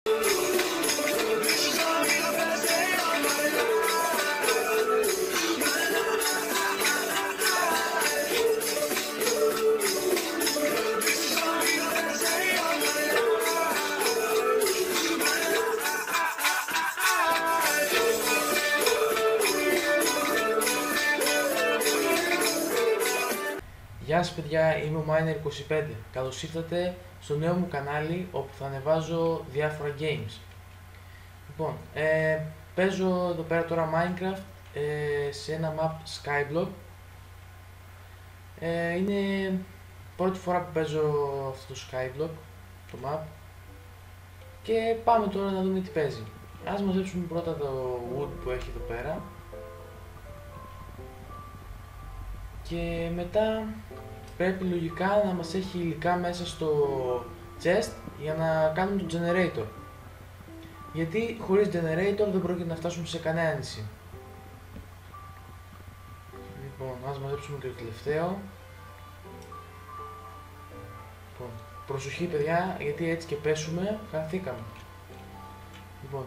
Γεια σας παιδιά, είμαι ο Miner25. Καλώς ήρθατε στο νέο μου κανάλι όπου θα ανεβάζω διάφορα games. Λοιπόν, παίζω εδώ πέρα τώρα Minecraft σε ένα map Skyblock. Είναι πρώτη φορά που παίζω αυτό το Skyblock, το map. Και πάμε τώρα να δούμε τι παίζει. Ας μαζέψουμε πρώτα το wood που έχει εδώ πέρα. Και μετά πρέπει λογικά να μας έχει υλικά μέσα στο chest για να κάνουμε το generator. Γιατί χωρίς generator δεν πρόκειται να φτάσουμε σε κανένα νησί. Λοιπόν, ας μαζέψουμε και το τελευταίο. Λοιπόν, προσοχή παιδιά, γιατί έτσι και πέσουμε, χαθήκαμε. Λοιπόν,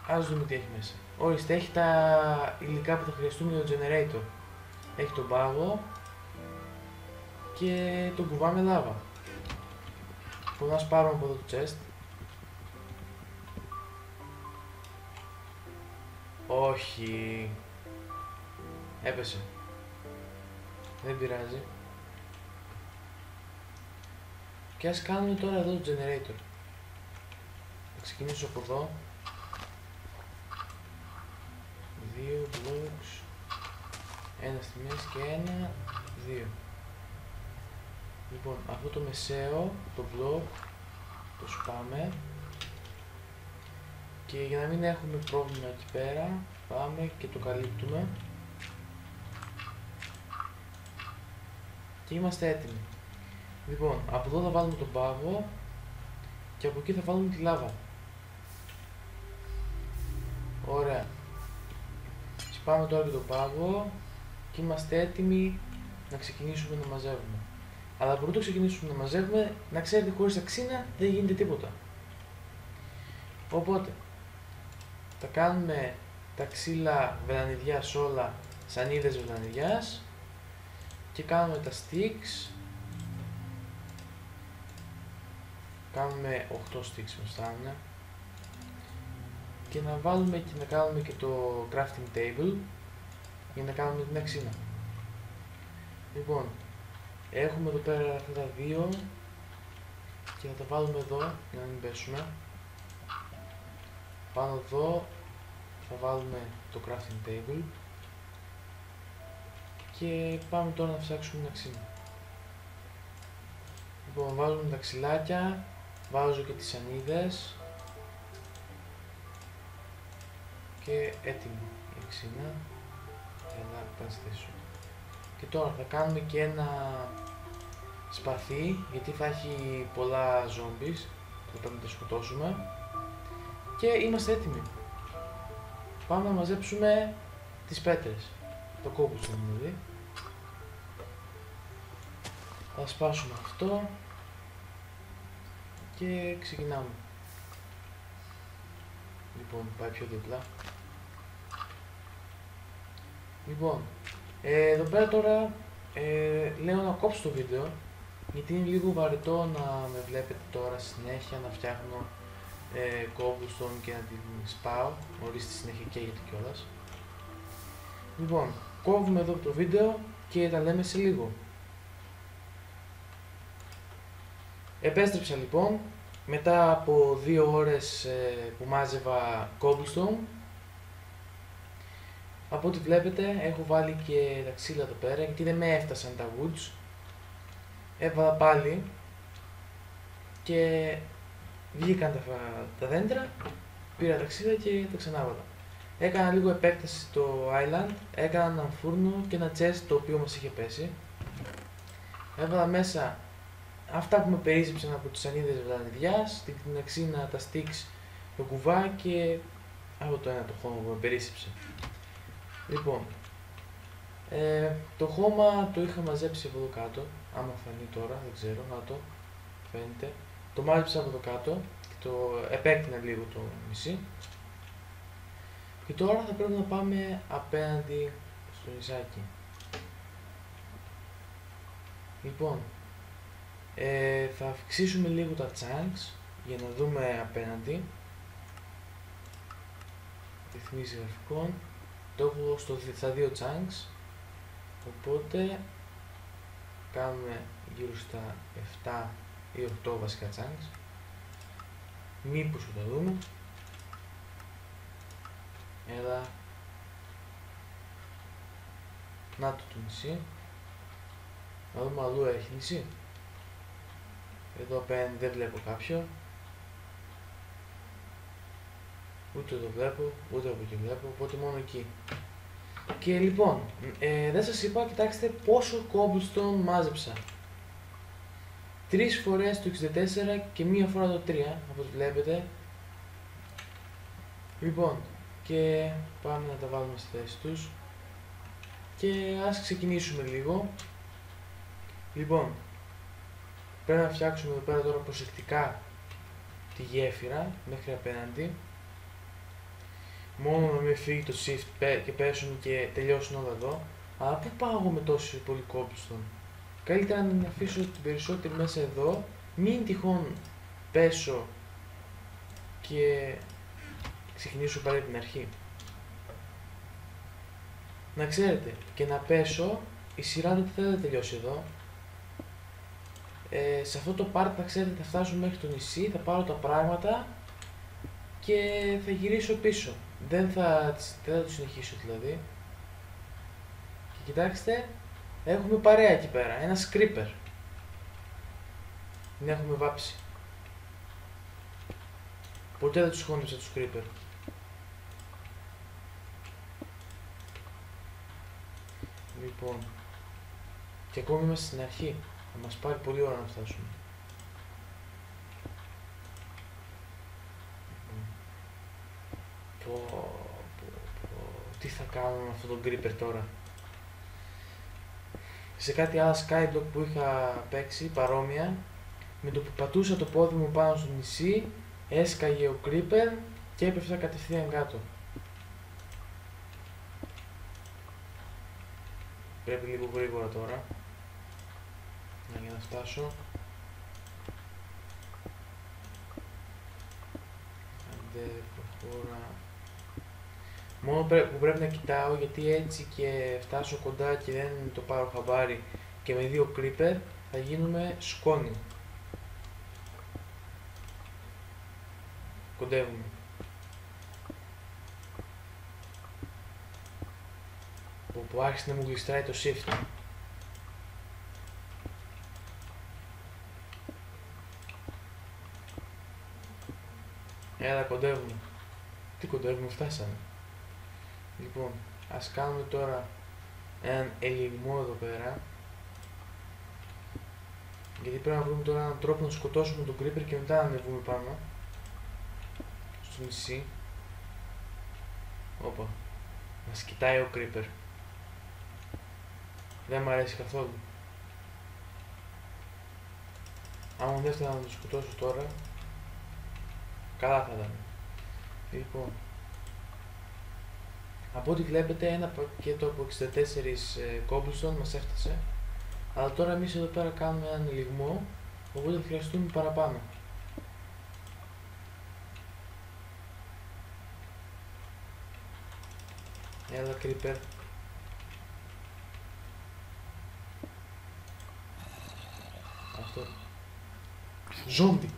ας δούμε τι έχει μέσα. Ορίστε, έχει τα υλικά που θα χρειαστούμε για το generator. Έχει τον πάγο και τον κουβά με λάβα. Λοιπόν, ας πάρουμε από εδώ το chest. Όχι. Έπεσε. Δεν πειράζει. Και ας κάνουμε τώρα εδώ το generator. Θα ξεκινήσω από εδώ. 2 blocks. Ένα στη μέση και ένα, 2. Λοιπόν, αυτό το μεσαίο, το block, το σπάμε. Και για να μην έχουμε πρόβλημα εκεί πέρα, πάμε και το καλύπτουμε. Και είμαστε έτοιμοι. Λοιπόν, από εδώ θα βάλουμε τον πάγο και από εκεί θα βάλουμε τη λάβα. Ωραία. Σπάμε τώρα και τον πάγο και είμαστε έτοιμοι να ξεκινήσουμε να μαζεύουμε. Αλλά πρωτού ξεκινήσουμε να μαζεύουμε, να ξέρετε χωρίς αξίνα δεν γίνεται τίποτα. Οπότε, θα κάνουμε τα ξύλα βελανιδιάς όλα σανίδες βελανιδιάς και κάνουμε τα sticks. Κάνουμε 8 sticks μας φτάνουνε. Και να βάλουμε και να κάνουμε και το crafting table για να κάνουμε την αξίνα. Λοιπόν, έχουμε εδώ πέρα αυτά τα δύο και θα τα βάλουμε εδώ για να μην πέσουμε. Πάνω εδώ θα βάλουμε το crafting table και πάμε τώρα να φτιάξουμε την αξίνα. Λοιπόν, βάζουμε τα ξυλάκια, βάζω και τις σανίδες και έτοιμη η αξίνα. Έλα, πας θέση σου. Και τώρα θα κάνουμε και ένα σπαθί, γιατί θα έχει πολλά zombies, θα πρέπει να τα σκοτώσουμε. Και είμαστε έτοιμοι. Πάμε να μαζέψουμε τις πέτρες, το cobblestone δηλαδή. Θα σπάσουμε αυτό και ξεκινάμε. Λοιπόν, πάει πιο δίπλα. Λοιπόν, εδώ πέρα τώρα λέω να κόψω το βίντεο γιατί είναι λίγο βαρετό να με βλέπετε τώρα συνέχεια να φτιάχνω cobblestone και να την σπάω, χωρίς τη συνέχεια καίγεται κιόλας. Λοιπόν, κόβουμε εδώ το βίντεο και τα λέμε σε λίγο. Επέστρεψα λοιπόν μετά από 2 ώρες που μάζευα cobblestone. Από ό,τι βλέπετε έχω βάλει και τα ξύλα εδώ πέρα γιατί δεν με έφτασαν τα woods. Έβαλα πάλι και βγήκαν τα δέντρα, πήρα τα ξύλα και τα ξανάβαλα. Έκανα λίγο επέκταση στο island, έκανα έναν φούρνο και ένα chest το οποίο μας είχε πέσει. Έβαλα μέσα αυτά που με περίσσεψαν από τις σανίδες βελανιδιάς, την αξίνα, τα sticks, το κουβά και αυτό το ένα το χώμα που με περίσσεψε. Λοιπόν, το χώμα το είχα μαζέψει από εδώ κάτω, άμα φανεί τώρα, δεν ξέρω, να το φαίνεται. Το μάζεψα από εδώ κάτω και επέκτηνε λίγο το νησί. Και τώρα θα πρέπει να πάμε απέναντι στο νησάκι. Λοιπόν, θα αυξήσουμε λίγο τα chunks για να δούμε απέναντι. Ρυθμίσεις γραφικών. Το έχω στα 2 chunks. Οπότε κάνουμε γύρω στα 7 ή 8 βασικά chunks. Μήπως θα το δούμε. Έλα. Να το νησί. Να δούμε αλλού έχει νησί. Εδώ απέναντι δεν βλέπω κάποιο. Ούτε εδώ βλέπω, ούτε από εκεί βλέπω, οπότε μόνο εκεί. Και λοιπόν, δεν σας είπα, κοιτάξτε πόσο cobblestone μάζεψα. 3 φορές το 64 και 1 φορά το 3, όπως βλέπετε. Λοιπόν, και πάμε να τα βάλουμε στη θέση τους. Και ας ξεκινήσουμε λίγο. Λοιπόν, πρέπει να φτιάξουμε εδώ πέρα τώρα προσεκτικά τη γέφυρα μέχρι απέναντι. Μόνο να μην φύγει το shift και πέσουν και τελειώσουν όλα εδώ. Αλλά πού πάω εγώ με τόσο πολύ cobblestone? Καλύτερα να αφήσω την περισσότερη μέσα εδώ. Μην τυχόν πέσω και ξεκινήσω πάλι από την αρχή. Να ξέρετε, και να πέσω, η σειρά δεν θα τελειώσει εδώ. Σε αυτό το part θα ξέρετε θα φτάσω μέχρι το νησί, θα πάρω τα πράγματα και θα γυρίσω πίσω. Δεν θα το συνεχίσω δηλαδή. Και κοιτάξτε, έχουμε παρέα εκεί πέρα, ένα creeper. Την έχουμε βάψει. Ποτέ δεν τους χώνεψα τους creeper. Λοιπόν, και ακόμη είμαστε στην αρχή. Θα μας πάρει πολύ ώρα να φτάσουμε. Τι θα κάνω με αυτόν τον creeper τώρα? Σε κάτι άλλα skyblock που είχα παίξει παρόμοια, με το που πατούσα το πόδι μου πάνω στο νησί, έσκαγε ο creeper και έπεφτα κατευθείαν κάτω. Πρέπει λίγο γρήγορα τώρα για να φτάσω. Άντε, προχώρα. Μόνο που πρέπει να κοιτάω, γιατί έτσι και φτάσω κοντά και δεν το πάρω χαμπάρι και με 2 creeper θα γίνουμε σκόνη. Κοντεύουμε. Που άρχισε να μου γλιστράει το shift. Έλα, κοντεύουμε. Τι κοντεύουμε, φτάσαμε. Λοιπόν, ας κάνουμε τώρα έναν ελιγμό εδώ πέρα. Γιατί πρέπει να βρούμε τώρα έναν τρόπο να σκοτώσουμε τον creeper και μετά να ανεβούμε πάνω στο νησί. Όπα, μας κοιτάει ο creeper. Δεν μ' αρέσει καθόλου. Άμα δεν ήθελα να τον σκοτώσω τώρα, καλά θα ήταν. Λοιπόν, από ό,τι βλέπετε ένα πακέτο από 64 cobblestone μας έφτασε. Αλλά τώρα εμείς εδώ πέρα κάνουμε έναν ελιγμό, οπότε θα χρειαστούμε παραπάνω. Έλα creeper. Αυτό. Ζόμπι.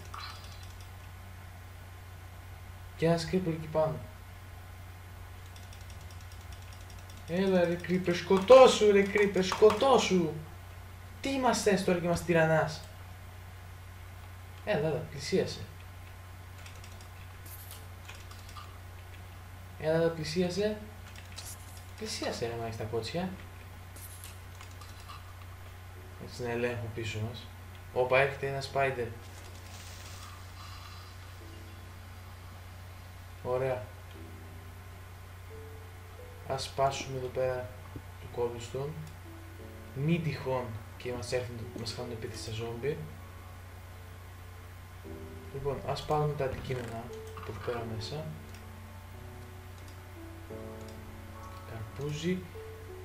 Και ένας creeper εκεί πάνω. Έλα ρε creeper, σκοτώσου ρε creeper, σκοτώσου. Τι είμαστε τώρα και μας τυραννάς? Έλα, πλησίασε. Έλα, πλησίασε. Πλησίασε ρε μάχη τα κότσια. Έτσι να ελέγχω πίσω μας. Όπα, έρχεται ένα spider. Ωραία. Ας σπάσουμε εδώ πέρα το cobblestone. Μην τυχόν και μας κάνουν επίθεση στα ζόμπι. Λοιπόν, ας πάρουμε τα αντικείμενα από εδώ πέρα μέσα. Καρπούζι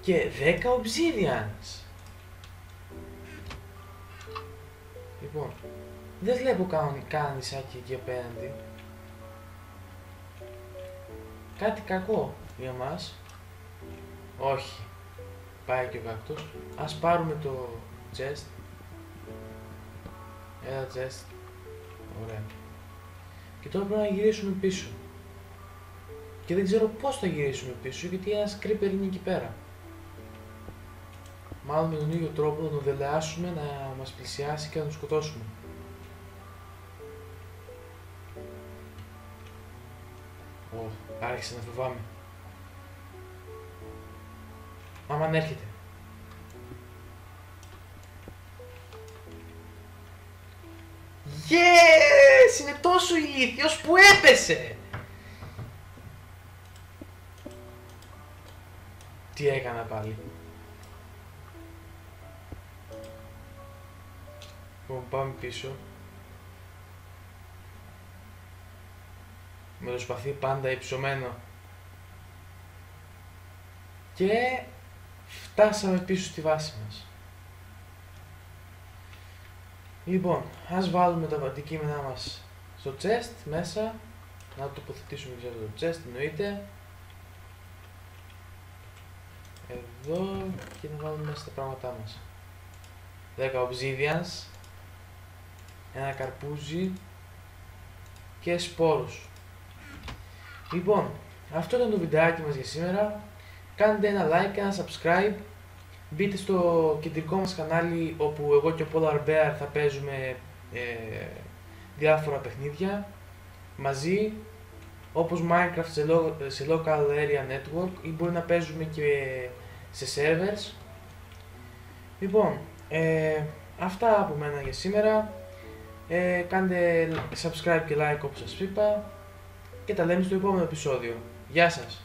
και 10 obsidians. Λοιπόν, δεν βλέπω κανένα νησάκι εκεί απέναντι. Κάτι κακό για μας. Όχι. Πάει και ο κάκτος. Ας πάρουμε το chest. Ένα chest. Ωραία. Και τώρα πρέπει να γυρίσουμε πίσω. Και δεν ξέρω πώς θα γυρίσουμε πίσω, γιατί ένας creeper είναι εκεί πέρα. Μάλλον με τον ίδιο τρόπο να τον δελεάσουμε, να μας πλησιάσει και να τον σκοτώσουμε. Άρχισε να φοβάμαι. Άμα έρχεται. Yes! Είναι τόσο ηλίθιος που έπεσε! Τι έκανα πάλι. Λοιπόν, πάμε πίσω. Με το σπαθί πάντα υψωμένο. Και φτάσαμε πίσω στη βάση μας. Λοιπόν, ας βάλουμε τα αντικείμενά μας στο chest μέσα. Να το τοποθετήσουμε και το chest, εννοείται. Εδώ και να βάλουμε μέσα τα πράγματά μας. 10 obsidians, ένα καρπούζι και σπόρους. Λοιπόν, αυτό ήταν το βιντεάκι μας για σήμερα. Κάντε ένα like και ένα subscribe. Μπείτε στο κεντρικό μας κανάλι όπου εγώ και ο Polar Bear θα παίζουμε διάφορα παιχνίδια μαζί, όπως Minecraft σε local area network, ή μπορεί να παίζουμε και σε servers. Λοιπόν, αυτά από μένα για σήμερα. Κάντε subscribe και like όπως σας είπα και τα λέμε στο επόμενο επεισόδιο. Γεια σας!